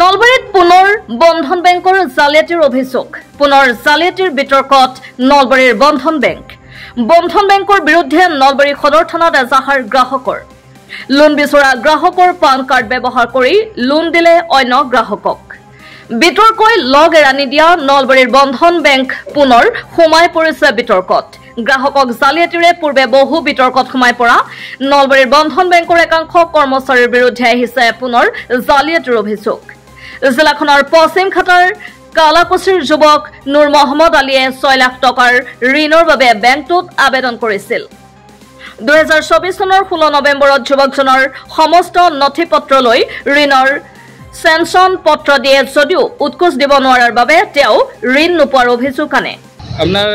নলবাৰীত পুনৰ বন্ধন বেংকৰ জালিয়াতিৰ অভিযোগ। পুনৰ জালিয়াতিৰ বিতৰ্কত নলবাৰীৰ বন্ধন বেংক। বন্ধন বেংকৰ বিৰুদ্ধে নলবাৰী সদৰ থানাত এজাহাৰ গ্ৰাহকৰ। লোন বিচৰা গ্ৰাহকৰ পান কাৰ্ড ব্যৱহাৰ কৰি লোন দিলে অন্য গ্ৰাহকক। বিতৰ্কই লগ এৰা নিদিয়া নলবাৰীৰ বন্ধন বেংক পুনৰ সোমাই পৰিছে বিতৰ্কত। গ্ৰাহকক জালিয়াতিৰে পূৰ্বে বহু বিতৰ্কত সোমাই পৰা নলবাৰীৰ বন্ধন বেংকৰ একাংশ কৰ্মচাৰীৰ বিৰুদ্ধে আহিছে পুনৰ জালিয়াতিৰ অভিযোগ। জিলাখনৰ পশ্চিম খাটাৰ কালাকুছিৰ যুৱক নুৰ মহম্মদ আলীয়ে 6 লাখ টকাৰ ঋণৰ বাবে বেংকটোত আবেদন কৰিছিল। 2024 চনৰ 16 নৱেম্বৰত যুৱকজনৰ সমস্ত নথি পত্ৰ লৈ ঋণৰ চেনচন পত্ৰ দিয়ে যদিও উৎকোচ দিব নোৱাৰাৰ বাবে তেওঁ ঋণ নোপোৱাৰ অভিযোগ আনে। আপনাৰ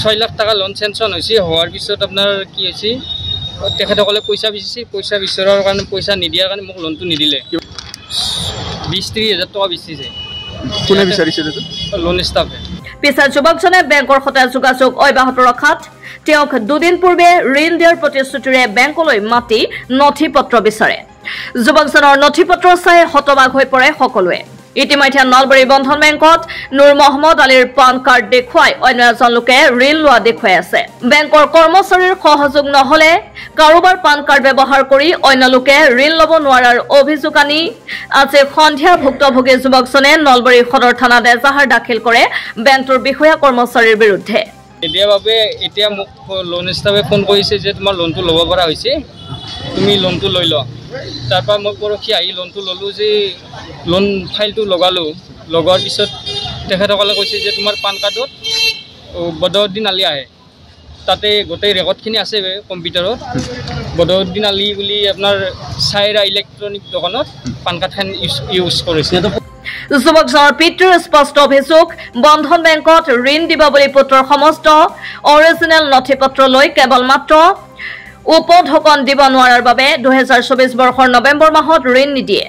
6 লাখ টাকা লোন চেনচন হয়েছে, হওয়াৰ পিছত আপনাৰ কি হয়েছে তেখেতসকলে পয়সা বিচাৰিছে, পয়সা বিচৰাৰ কাৰণে পয়সা নিদিয়াৰ কাৰণে মোক লোনটো নিদিলে। 20-30 হাজাৰ টকা বিচাৰিছে। কোনে বিচাৰিছে লোন ষ্টাফে। পিছে যুৱকজনে বেংকৰ সৈতে যোগাযোগ অব্যাহত ৰখাত তেওঁক দুদিন পূৰ্বে ঋণ দিয়াৰ প্ৰতিশ্ৰুতিৰে বেংকলৈ মাতি নথি পত্ৰ বিচাৰে। যুৱকজনৰ নথি পত্ৰ চাই হতবাক হৈ পৰে সকলোৱে। ইতিমধ্যে নলবাৰী বন্ধন বেংকত নুৰ মহম্মদ আলীৰ পান কাৰ্ড দেখুৱাই অন্য এজন লোকে ঋণ লোৱা দেখুৱাই আছে। বেংকৰ কৰ্মচাৰীৰ সহযোগ নহলে কাৰোবাৰ পান কাৰ্ড ব্যৱহাৰ কৰি অন্য লোকে ঋণ ল'ব নোৱাৰাৰ অভিযোগ আনি আজি সন্ধিয়া ভুক্তভোগী যুৱকজনে নলবাৰী সদৰ থানাত এজাহাৰ দাখিল কৰে বেংকটোৰ বিষয়া কৰ্মচাৰীৰ বিৰুদ্ধে। এতিয়া মোক লোন ষ্টাফে ফোন কৰিছে যে তোমাৰ লোনটো ল'ব পৰা হৈছে, তুমি লোনটো লৈ ল। তাৰপৰা মই পৰহি আহি লোনটো ল'লোঁ, যে লোন ফাইলটো লগোৱাৰ পিছত তেখেতসকলে কৈছে যে তোমাৰ পান কাৰ্ডত বদৰুদ্দিন আলী আহে, তাতে গোটেই ৰেকৰ্ডখিনি আছে কম্পিউটাৰত। বদৰুদ্দিন আলী বুলি আপোনাৰ চাইৰা ইলেক্ট্ৰনিক দোকানত পান কাৰ্ডখন ইউজ কৰিছে। যুৱকজনৰ পিতৃৰ স্পষ্ট অভিযোগ, বন্ধন বেংকত ঋণ দিব বুলি পুত্ৰৰ সমস্ত অৰিজিনেল নথি পত্ৰ লৈ কেৱল মাত্ৰ উপঢৌকন দিব নোৱাৰাৰ বাবে 2024 বৰ্ষৰ নৱেম্বৰ মাহত ঋণ নিদিয়ে।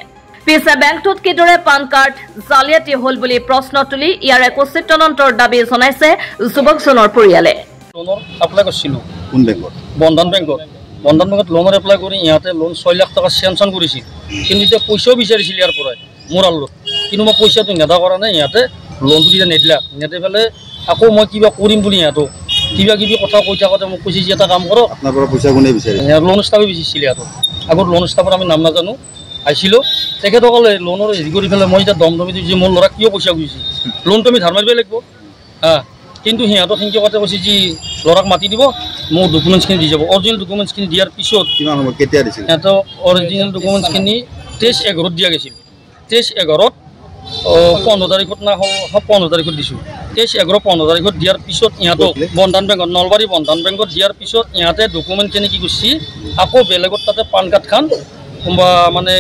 পিছে বেংকটোত কিদৰে পান কাৰ্ড জালিয়াতি হল বুলি প্ৰশ্ন তুলি ইয়াৰ এক উচিত তদন্তৰ দাবী জনাইছে যুৱকজনৰ পৰিয়ালে। লোনৰ এপ্লাই কৰিছিলোঁ কোন বেংকত? বন্ধন বেংকত লোনৰ এপ্লাই কৰি ইহঁতে লোন 6 লাখ টকা চেনচন কৰিছিল, কিন্তু এতিয়া পইচাও বিচাৰিছিল ইয়াৰ পৰাই মোৰ আলোত, কিন্তু মই পইচাটো নেদা কৰা নাই। ইহঁতে লোনটো যেতিয়া নেদি পেলাই আকৌ মই কিবা কৰিম বুলি ইহঁতক কিবা কিবি কথা কৈ থাকোঁতে মোক কৈছে যে এটা কাম কৰক, আপোনাৰ পৰা পইচা কোনে বিচাৰে? লোন ষ্টাফে বিচাৰিছিল। ইহঁতক আগত লোন ষ্টাফৰ আমি নাম নাজানো, আহিছিলোঁ তেখেতসকলে লোনৰ হেৰি কৰি পেলাই মই এতিয়া দমদমি দিছোঁ যে মোৰ ল'ৰা কিয় পইচা গৈছে, লোনটো আমি ধাৰ মাৰিব লাগিব। কিন্তু সিহঁতক সেনেকৈ কথা কৈছে যে ল'ৰাক মাতি দিব, মোৰ ডকুমেণ্টছখিনি দি যাব। অৰিজিনেল ডকুমেণ্টছখিনি দিয়াৰ পিছত কিমান সময় কেতিয়া দিছিল? সিহঁতক অৰিজিনেল ডকুমেণ্টছখিনি 23/11 দিয়া গৈছিল। 23/11 15 তাৰিখত না 15 তাৰিখত দিছোঁ। 23/11 15 তাৰিখত দিয়াৰ পিছত ইহঁতক বন্ধন বেংকত নলবাৰী বন্ধন বেংকত দিয়াৰ পিছত ইহঁতে ডকুমেণ্টখিনি কি কৰিছে আকৌ বেলেগত তাতে পান কাৰ্ডখন কোনোবা মানে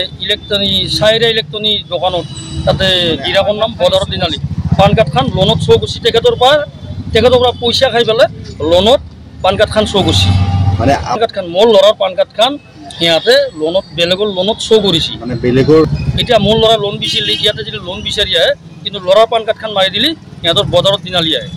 চাইৰা ইলেক্ট্ৰনিক দোকানত তাতে গিৰাকৰ নাম বদৰুদ্দিন আলী পান কাৰ্ডখন লোনত শ্ব' কৰিছে। তেখেতৰ পৰা পইচা খাই পেলাই লোনত পান কাৰ্ডখন শ্ব' কৰিছে। মানে পান কাৰ্ডখন মোৰ ল'ৰাৰ পান কাৰ্ডখন সিহঁতে লোনত বেলেগৰ লোনত শ্ব' কৰিছে। মানে বেলেগৰ এতিয়া মোৰ ল'ৰা লোন বিচাৰিলে ইয়াতে যদি লোন বিচাৰি আহে, কিন্তু ল'ৰাৰ পান কাৰ্ডখন মাৰি দিলে সিহঁতৰ বদৰুদ্দিন আলী আহে।